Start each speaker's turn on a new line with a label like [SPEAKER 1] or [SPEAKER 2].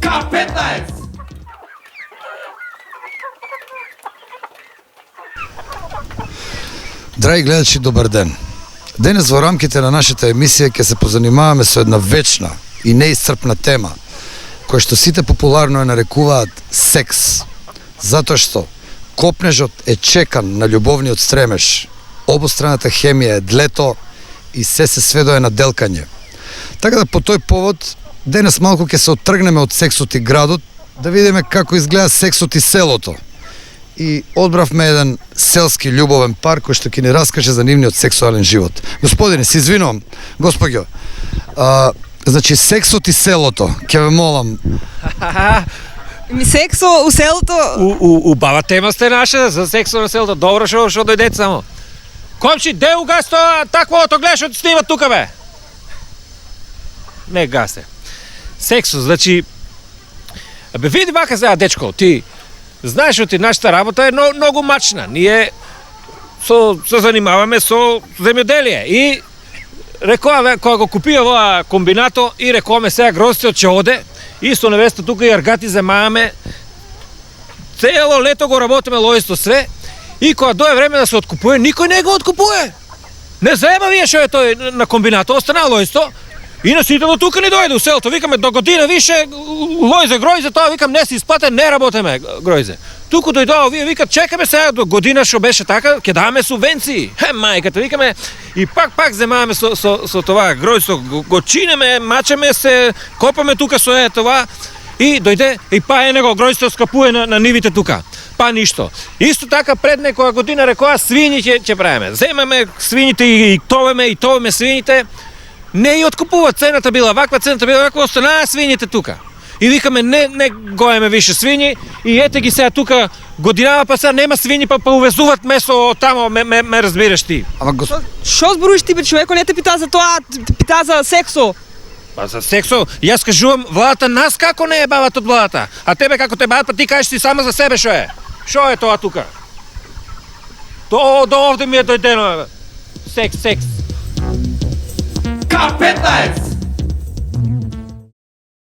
[SPEAKER 1] K15!
[SPEAKER 2] Драги гледачи, добар ден. Денес во рамките на нашата емисија ќе се позанимаваме со една вечна и неисцрпна тема, која што сите популарно ја нарекуваат секс. Затоа што копнежот е чекан на љубовниот стремеж, обостраната хемија е длето и се сведое на делкање. Така да по тој повод, денес малку ќе се оттргнеме од сексот и градот, да видиме како изгледа сексот и селото. И одбравме еден селски љубовен пар кој што ќе ни раскаже за нивниот сексуален живот. Господине, се извинувам, господјо, значи сексот и селото, ќе ве молам.
[SPEAKER 3] Сексо у селото...
[SPEAKER 4] Убава тема сте наша за сексо на селото. Добро што дојдете само. Комши, де угас тоа таквото гледаш од снима тука бе? Не гасе. Сексо, значи... Бе, види вака сега, дечко, ти... Знаеш оти нашата работа е многу мачна. Ние се занимаваме со земјоделие и рекоа кога го купија во комбинато и рекоаме сега гроздиот ќе оде и со невеста тука и аргати земаваме. Цело лето го работиме лојсто све и кога дое време да се откупува, никој не го откупува. Не заеба вие што е тој на комбинато, остана лојсто. И на сите до тука ни дојде у селото, викаме до година више лојзе гројзе, тоа викам не се исплате, не работеме гројзе. Туку дојдоа овие викат чекаме сега до година што беше така, ќе даваме субвенции. Мајката, викаме и пак земаваме со това гројзо, го чинеме, мачеме се, копаме тука со това и дојде и па него гројзо скапуе на нивите тука. Па ништо. Исто така пред некоја година рекоа свињи ќе правиме. Земаме свињите и товеме свињите. Не и откупува, цената била ваква, останаа свињите тука. И викаме не гоеме више свињи и ете ги сега тука годинава па сега нема свињи па увезуваат месо тамо, ме разбираш ти.
[SPEAKER 2] Ама
[SPEAKER 3] Шо зборуваш ти бе човеко, не те пита за тоа, пита за сексо.
[SPEAKER 4] Па за сексо, јас кажувам владата нас како не е бават од владата, а тебе како те бават, па ти кажеш ти само за себе шо е. Шо е тоа тука? До овде ми е дојдено, секс.
[SPEAKER 1] K15!